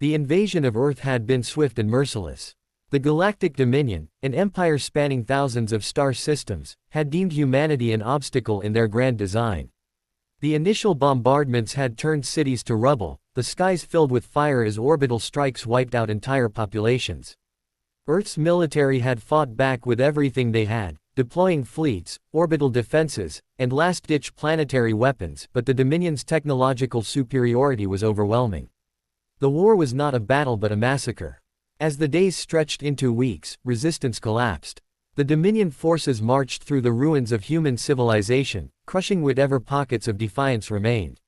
The invasion of Earth had been swift and merciless. The Galactic Dominion, an empire spanning thousands of star systems, had deemed humanity an obstacle in their grand design. The initial bombardments had turned cities to rubble, the skies filled with fire as orbital strikes wiped out entire populations. Earth's military had fought back with everything they had, deploying fleets, orbital defenses, and last-ditch planetary weapons, but the Dominion's technological superiority was overwhelming. The war was not a battle but a massacre. As the days stretched into weeks, resistance collapsed. The Dominion forces marched through the ruins of human civilization, crushing whatever pockets of defiance remained.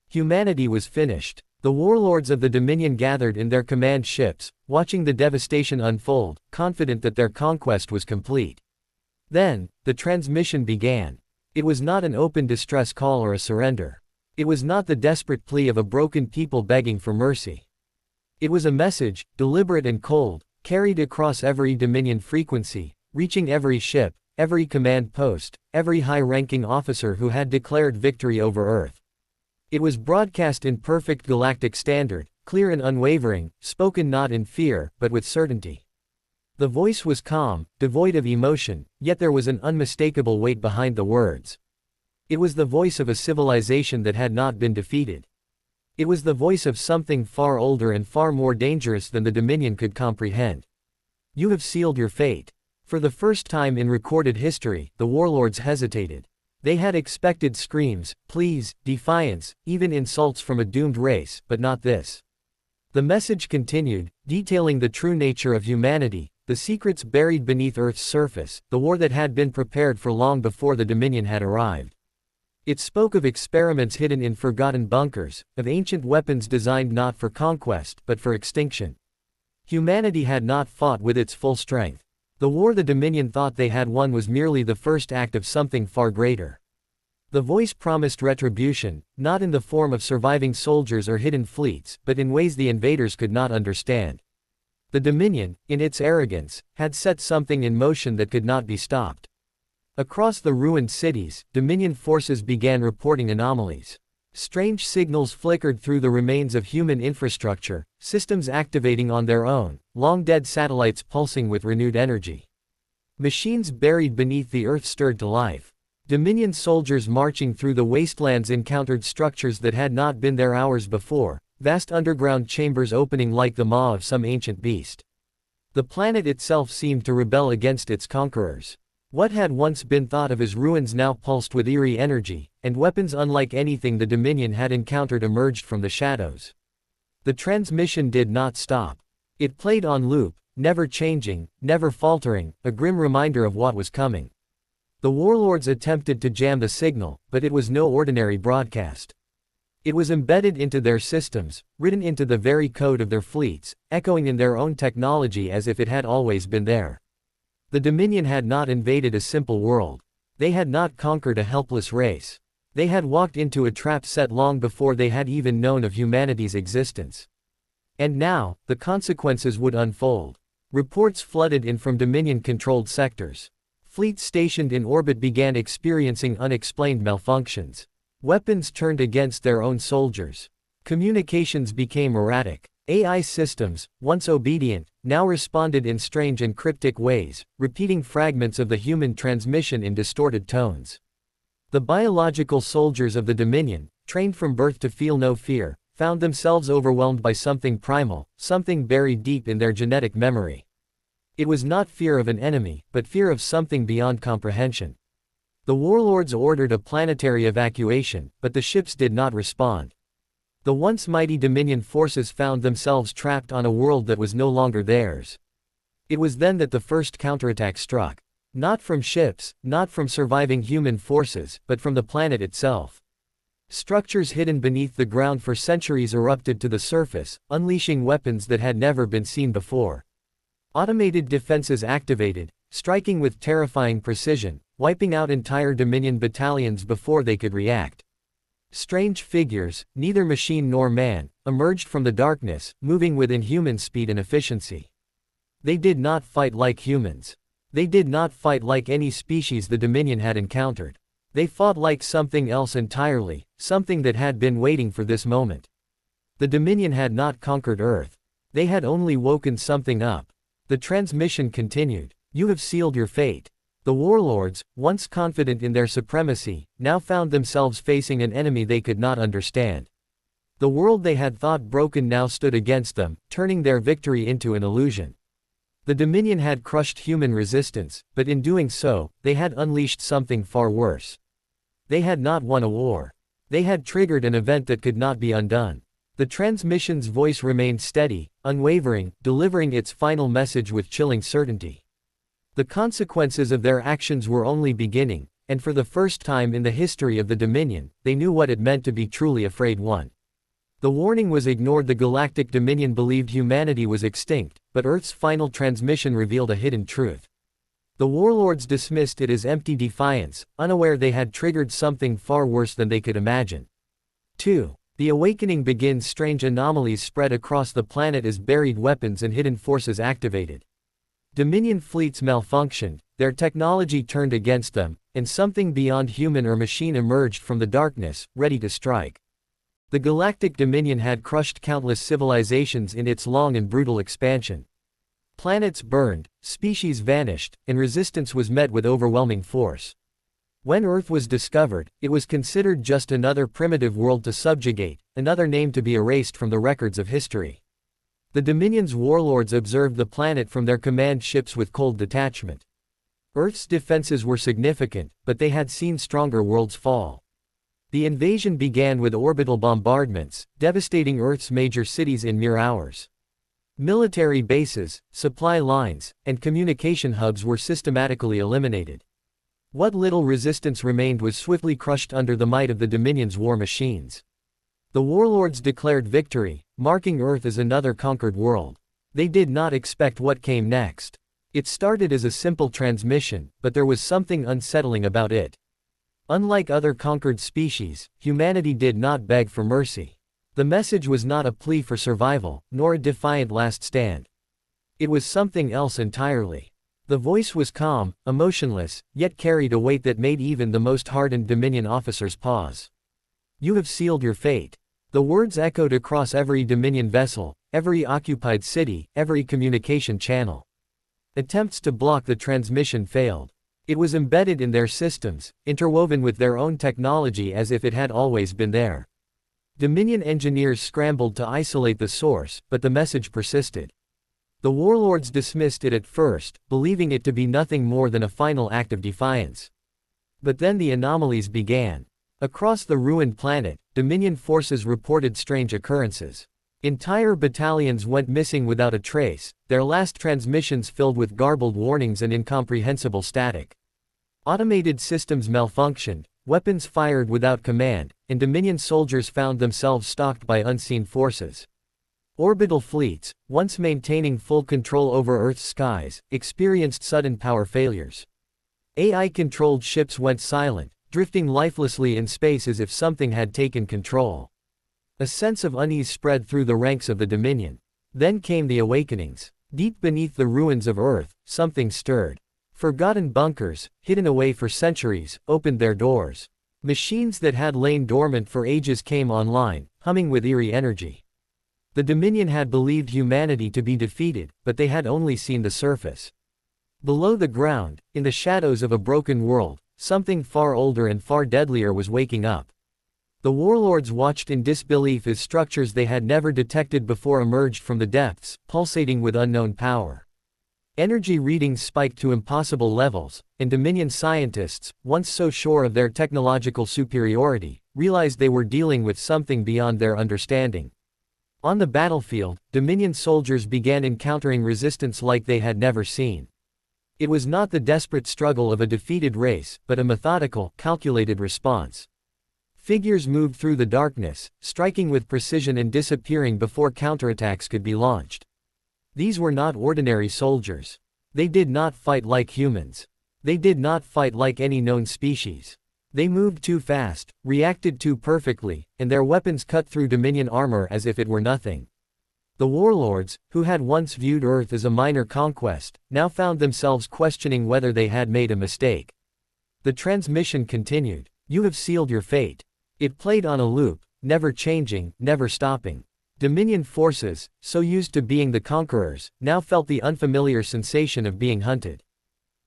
Humanity was finished. The warlords of the Dominion gathered in their command ships, watching the devastation unfold, confident that their conquest was complete. Then, the transmission began. It was not an open distress call or a surrender. It was not the desperate plea of a broken people begging for mercy. It was a message, deliberate and cold, carried across every Dominion frequency, reaching every ship, every command post, every high-ranking officer who had declared victory over Earth. It was broadcast in perfect galactic standard, clear and unwavering, spoken not in fear, but with certainty. The voice was calm, devoid of emotion, yet there was an unmistakable weight behind the words. It was the voice of a civilization that had not been defeated. It was the voice of something far older and far more dangerous than the Dominion could comprehend. You have sealed your fate. For the first time in recorded history, the warlords hesitated. They had expected screams, pleas, defiance, even insults from a doomed race, but not this. The message continued, detailing the true nature of humanity, the secrets buried beneath Earth's surface, the war that had been prepared for long before the Dominion had arrived. It spoke of experiments hidden in forgotten bunkers, of ancient weapons designed not for conquest but for extinction. Humanity had not fought with its full strength. The war the Dominion thought they had won was merely the first act of something far greater. The voice promised retribution, not in the form of surviving soldiers or hidden fleets, but in ways the invaders could not understand. The Dominion, in its arrogance, had set something in motion that could not be stopped. Across the ruined cities, Dominion forces began reporting anomalies. Strange signals flickered through the remains of human infrastructure, systems activating on their own, long-dead satellites pulsing with renewed energy. Machines buried beneath the Earth stirred to life. Dominion soldiers marching through the wastelands encountered structures that had not been there hours before, vast underground chambers opening like the maw of some ancient beast. The planet itself seemed to rebel against its conquerors. What had once been thought of as ruins now pulsed with eerie energy, and weapons unlike anything the Dominion had encountered emerged from the shadows. The transmission did not stop. It played on loop, never changing, never faltering, a grim reminder of what was coming. The warlords attempted to jam the signal, but it was no ordinary broadcast. It was embedded into their systems, written into the very code of their fleets, echoing in their own technology as if it had always been there. The Dominion had not invaded a simple world. They had not conquered a helpless race. They had walked into a trap set long before they had even known of humanity's existence. And now, the consequences would unfold. Reports flooded in from Dominion-controlled sectors. Fleets stationed in orbit began experiencing unexplained malfunctions. Weapons turned against their own soldiers. Communications became erratic. AI systems, once obedient, now responded in strange and cryptic ways, repeating fragments of the human transmission in distorted tones. The biological soldiers of the Dominion, trained from birth to feel no fear, found themselves overwhelmed by something primal, something buried deep in their genetic memory. It was not fear of an enemy, but fear of something beyond comprehension. The warlords ordered a planetary evacuation, but the ships did not respond. The once mighty Dominion forces found themselves trapped on a world that was no longer theirs. It was then that the first counterattack struck. Not from ships, not from surviving human forces, but from the planet itself. Structures hidden beneath the ground for centuries erupted to the surface, unleashing weapons that had never been seen before. Automated defenses activated, striking with terrifying precision, wiping out entire Dominion battalions before they could react. Strange figures, neither machine nor man, emerged from the darkness, moving with inhuman speed and efficiency. They did not fight like humans. They did not fight like any species the Dominion had encountered. They fought like something else entirely, something that had been waiting for this moment. The Dominion had not conquered Earth. They had only woken something up. The transmission continued. You have sealed your fate. The warlords, once confident in their supremacy, now found themselves facing an enemy they could not understand. The world they had thought broken now stood against them, turning their victory into an illusion. The Dominion had crushed human resistance, but in doing so, they had unleashed something far worse. They had not won a war. They had triggered an event that could not be undone. The transmission's voice remained steady, unwavering, delivering its final message with chilling certainty. The consequences of their actions were only beginning, and for the first time in the history of the Dominion, they knew what it meant to be truly afraid one. The warning was ignored. The Galactic Dominion believed humanity was extinct, but Earth's final transmission revealed a hidden truth. The warlords dismissed it as empty defiance, unaware they had triggered something far worse than they could imagine. 2. The awakening begins. Strange anomalies spread across the planet as buried weapons and hidden forces activated. Dominion fleets malfunctioned, their technology turned against them, and something beyond human or machine emerged from the darkness, ready to strike. The Galactic Dominion had crushed countless civilizations in its long and brutal expansion. Planets burned, species vanished, and resistance was met with overwhelming force. When Earth was discovered, it was considered just another primitive world to subjugate, another name to be erased from the records of history. The Dominion's warlords observed the planet from their command ships with cold detachment. Earth's defenses were significant, but they had seen stronger worlds fall. The invasion began with orbital bombardments, devastating Earth's major cities in mere hours. Military bases, supply lines, and communication hubs were systematically eliminated. What little resistance remained was swiftly crushed under the might of the Dominion's war machines. The warlords declared victory, marking Earth as another conquered world. They did not expect what came next. It started as a simple transmission, but there was something unsettling about it. Unlike other conquered species, humanity did not beg for mercy. The message was not a plea for survival, nor a defiant last stand. It was something else entirely. The voice was calm, emotionless, yet carried a weight that made even the most hardened Dominion officers pause. You have sealed your fate. The words echoed across every Dominion vessel, every occupied city, every communication channel. Attempts to block the transmission failed. It was embedded in their systems, interwoven with their own technology as if it had always been there. Dominion engineers scrambled to isolate the source, but the message persisted. The warlords dismissed it at first, believing it to be nothing more than a final act of defiance. But then the anomalies began. Across the ruined planet, Dominion forces reported strange occurrences. Entire battalions went missing without a trace, their last transmissions filled with garbled warnings and incomprehensible static. Automated systems malfunctioned, weapons fired without command, and Dominion soldiers found themselves stalked by unseen forces. Orbital fleets, once maintaining full control over Earth's skies, experienced sudden power failures. AI-controlled ships went silent, drifting lifelessly in space as if something had taken control. A sense of unease spread through the ranks of the Dominion. Then came the awakenings. Deep beneath the ruins of Earth, something stirred. Forgotten bunkers, hidden away for centuries, opened their doors. Machines that had lain dormant for ages came online, humming with eerie energy. The Dominion had believed humanity to be defeated, but they had only seen the surface. Below the ground, in the shadows of a broken world, something far older and far deadlier was waking up. The warlords watched in disbelief as structures they had never detected before emerged from the depths, pulsating with unknown power. Energy readings spiked to impossible levels, and Dominion scientists, once so sure of their technological superiority, realized they were dealing with something beyond their understanding. On the battlefield, Dominion soldiers began encountering resistance like they had never seen. It was not the desperate struggle of a defeated race, but a methodical, calculated response. Figures moved through the darkness, striking with precision and disappearing before counterattacks could be launched. These were not ordinary soldiers. They did not fight like humans. They did not fight like any known species. They moved too fast, reacted too perfectly, and their weapons cut through Dominion armor as if it were nothing. The warlords, who had once viewed Earth as a minor conquest, now found themselves questioning whether they had made a mistake. The transmission continued. You have sealed your fate. It played on a loop, never changing, never stopping. Dominion forces, so used to being the conquerors, now felt the unfamiliar sensation of being hunted.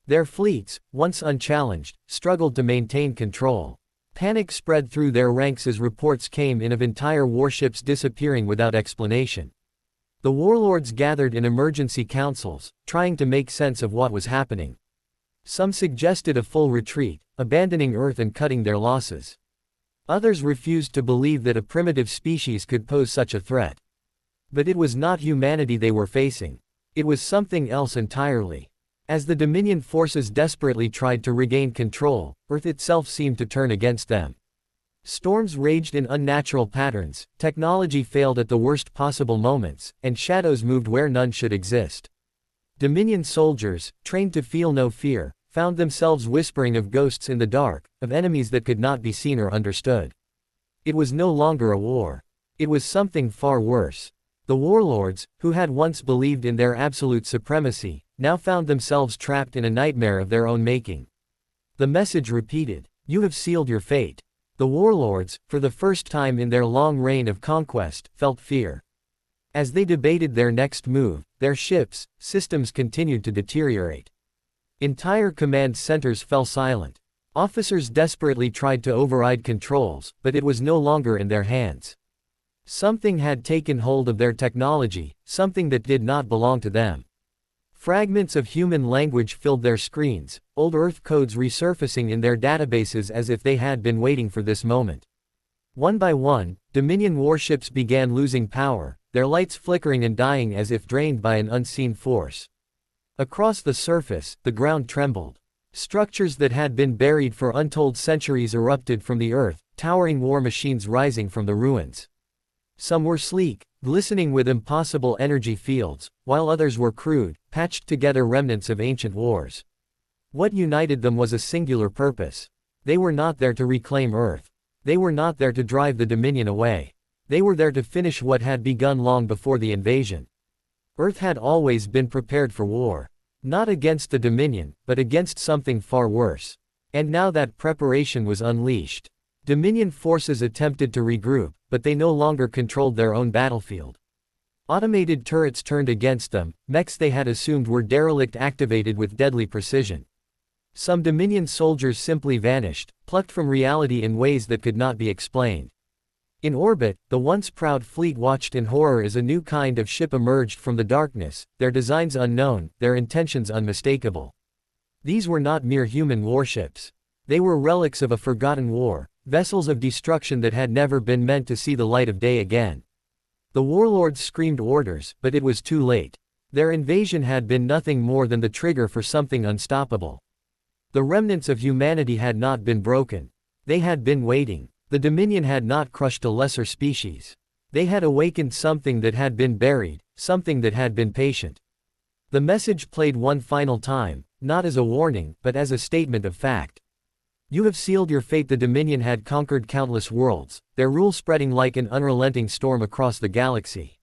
Their fleets, once unchallenged, struggled to maintain control. Panic spread through their ranks as reports came in of entire warships disappearing without explanation. The warlords gathered in emergency councils, trying to make sense of what was happening. Some suggested a full retreat, abandoning Earth and cutting their losses. Others refused to believe that a primitive species could pose such a threat. But it was not humanity they were facing. It was something else entirely. As the Dominion forces desperately tried to regain control, Earth itself seemed to turn against them. Storms raged in unnatural patterns, technology failed at the worst possible moments, and shadows moved where none should exist. Dominion soldiers, trained to feel no fear, found themselves whispering of ghosts in the dark, of enemies that could not be seen or understood. It was no longer a war. It was something far worse. The warlords, who had once believed in their absolute supremacy, now found themselves trapped in a nightmare of their own making. The message repeated, "You have sealed your fate." The warlords, for the first time in their long reign of conquest, felt fear. As they debated their next move, their ships, systems continued to deteriorate. Entire command centers fell silent. Officers desperately tried to override controls, but it was no longer in their hands. Something had taken hold of their technology, something that did not belong to them. Fragments of human language filled their screens, old Earth codes resurfacing in their databases as if they had been waiting for this moment. One by one, Dominion warships began losing power, their lights flickering and dying as if drained by an unseen force. Across the surface, the ground trembled. Structures that had been buried for untold centuries erupted from the earth, towering war machines rising from the ruins. Some were sleek, glistening with impossible energy fields, while others were crude, patched together remnants of ancient wars. What united them was a singular purpose. They were not there to reclaim Earth. They were not there to drive the Dominion away. They were there to finish what had begun long before the invasion. Earth had always been prepared for war. Not against the Dominion, but against something far worse. And now that preparation was unleashed. Dominion forces attempted to regroup, but they no longer controlled their own battlefield. Automated turrets turned against them, mechs they had assumed were derelict activated with deadly precision. Some Dominion soldiers simply vanished, plucked from reality in ways that could not be explained. In orbit, the once proud fleet watched in horror as a new kind of ship emerged from the darkness, their designs unknown, their intentions unmistakable. These were not mere human warships. They were relics of a forgotten war, vessels of destruction that had never been meant to see the light of day again. The warlords screamed orders, but it was too late. Their invasion had been nothing more than the trigger for something unstoppable. The remnants of humanity had not been broken. They had been waiting. The Dominion had not crushed a lesser species. They had awakened something that had been buried, something that had been patient. The message played one final time, not as a warning, but as a statement of fact. You have sealed your fate. The Dominion had conquered countless worlds, their rule spreading like an unrelenting storm across the galaxy.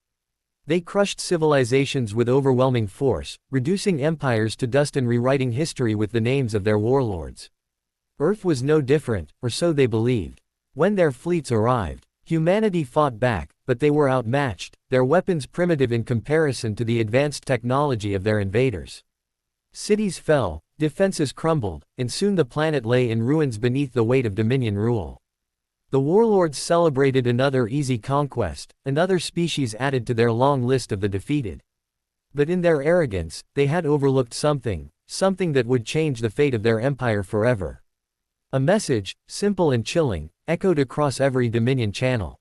They crushed civilizations with overwhelming force, reducing empires to dust and rewriting history with the names of their warlords. Earth was no different, or so they believed. When their fleets arrived, humanity fought back, but they were outmatched, their weapons primitive in comparison to the advanced technology of their invaders. Cities fell, defenses crumbled, and soon the planet lay in ruins beneath the weight of Dominion rule. The warlords celebrated another easy conquest, another species added to their long list of the defeated. But in their arrogance, they had overlooked something that would change the fate of their empire forever. A message, simple and chilling, echoed across every Dominion channel.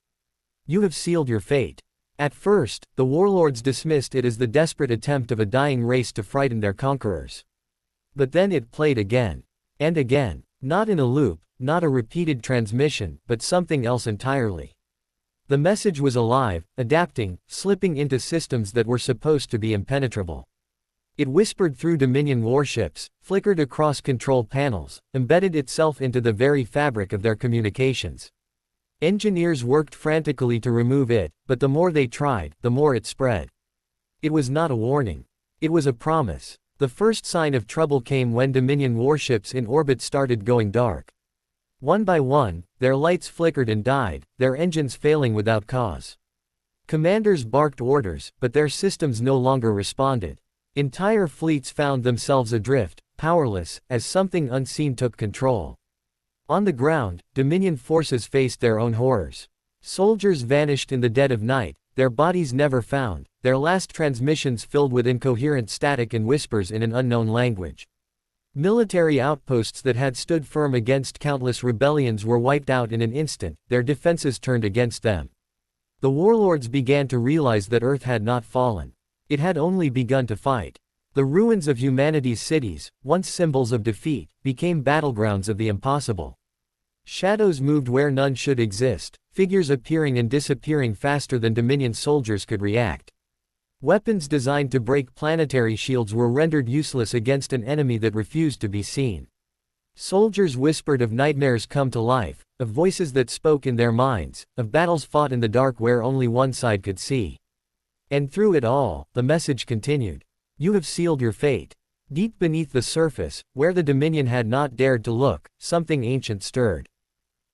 You have sealed your fate. At first, the warlords dismissed it as the desperate attempt of a dying race to frighten their conquerors. But then it played again. And again. Not in a loop, not a repeated transmission, but something else entirely. The message was alive, adapting, slipping into systems that were supposed to be impenetrable. It whispered through Dominion warships, flickered across control panels, embedded itself into the very fabric of their communications. Engineers worked frantically to remove it, but the more they tried, the more it spread. It was not a warning. It was a promise. The first sign of trouble came when Dominion warships in orbit started going dark. One by one, their lights flickered and died, their engines failing without cause. Commanders barked orders, but their systems no longer responded. Entire fleets found themselves adrift, powerless, as something unseen took control. On the ground, Dominion forces faced their own horrors. Soldiers vanished in the dead of night, their bodies never found, their last transmissions filled with incoherent static and whispers in an unknown language. Military outposts that had stood firm against countless rebellions were wiped out in an instant, their defenses turned against them. The warlords began to realize that Earth had not fallen. It had only begun to fight. The ruins of humanity's cities, once symbols of defeat, became battlegrounds of the impossible. Shadows moved where none should exist, figures appearing and disappearing faster than Dominion soldiers could react. Weapons designed to break planetary shields were rendered useless against an enemy that refused to be seen. Soldiers whispered of nightmares come to life, of voices that spoke in their minds, of battles fought in the dark where only one side could see. And through it all, the message continued. You have sealed your fate. Deep beneath the surface, where the Dominion had not dared to look, something ancient stirred.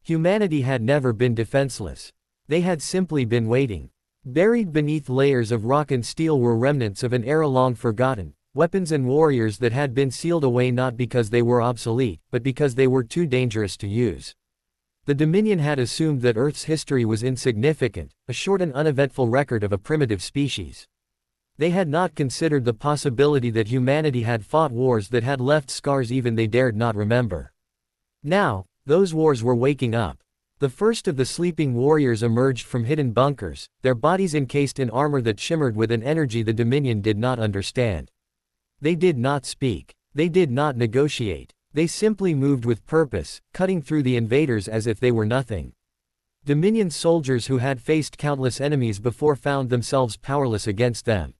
Humanity had never been defenseless. They had simply been waiting. Buried beneath layers of rock and steel were remnants of an era long forgotten, weapons and warriors that had been sealed away not because they were obsolete, but because they were too dangerous to use. The Dominion had assumed that Earth's history was insignificant, a short and uneventful record of a primitive species. They had not considered the possibility that humanity had fought wars that had left scars even they dared not remember. Now, those wars were waking up. The first of the sleeping warriors emerged from hidden bunkers, their bodies encased in armor that shimmered with an energy the Dominion did not understand. They did not speak. They did not negotiate. They simply moved with purpose, cutting through the invaders as if they were nothing. Dominion soldiers who had faced countless enemies before found themselves powerless against them.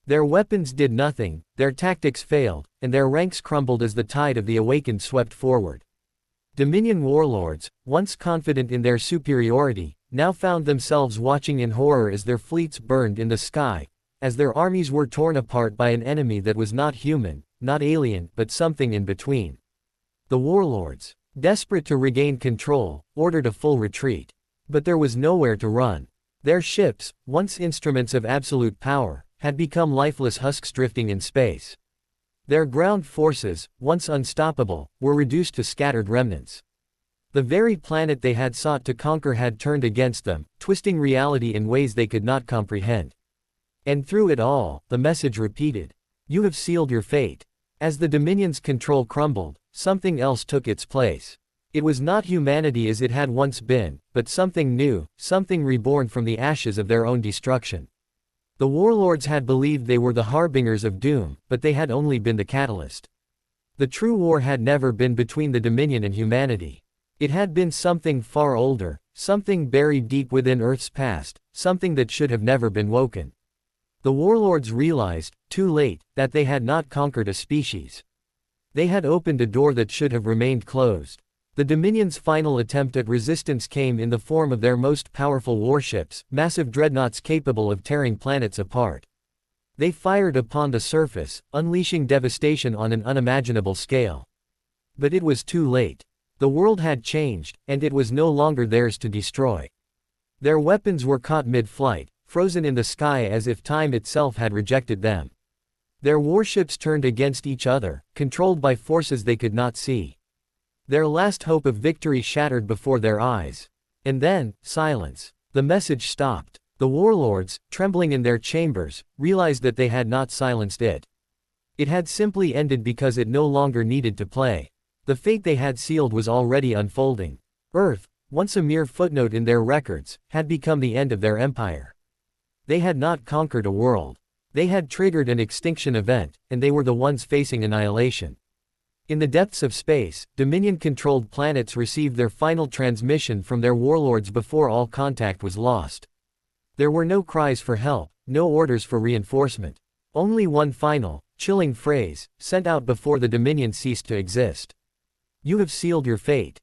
Their weapons did nothing, their tactics failed, and their ranks crumbled as the tide of the awakened swept forward. Dominion warlords, once confident in their superiority, now found themselves watching in horror as their fleets burned in the sky, as their armies were torn apart by an enemy that was not human, not alien, but something in between. The warlords, desperate to regain control, ordered a full retreat. But there was nowhere to run. Their ships, once instruments of absolute power, had become lifeless husks drifting in space. Their ground forces, once unstoppable, were reduced to scattered remnants. The very planet they had sought to conquer had turned against them, twisting reality in ways they could not comprehend. And through it all, the message repeated. You have sealed your fate. As the Dominion's control crumbled, something else took its place. It was not humanity as it had once been, but something new, something reborn from the ashes of their own destruction. The warlords had believed they were the harbingers of doom, but they had only been the catalyst. The true war had never been between the Dominion and humanity. It had been something far older, something buried deep within Earth's past, something that should have never been woken. The warlords realized, too late, that they had not conquered a species. They had opened a door that should have remained closed. The Dominion's final attempt at resistance came in the form of their most powerful warships, massive dreadnoughts capable of tearing planets apart. They fired upon the surface, unleashing devastation on an unimaginable scale. But it was too late. The world had changed, and it was no longer theirs to destroy. Their weapons were caught mid-flight, frozen in the sky as if time itself had rejected them. Their warships turned against each other, controlled by forces they could not see. Their last hope of victory shattered before their eyes. And then, silence. The message stopped. The warlords, trembling in their chambers, realized that they had not silenced it. It had simply ended because it no longer needed to play. The fate they had sealed was already unfolding. Earth, once a mere footnote in their records, had become the end of their empire. They had not conquered a world. They had triggered an extinction event, and they were the ones facing annihilation. In the depths of space, Dominion-controlled planets received their final transmission from their warlords before all contact was lost. There were no cries for help, no orders for reinforcement. Only one final, chilling phrase, sent out before the Dominion ceased to exist. You have sealed your fate.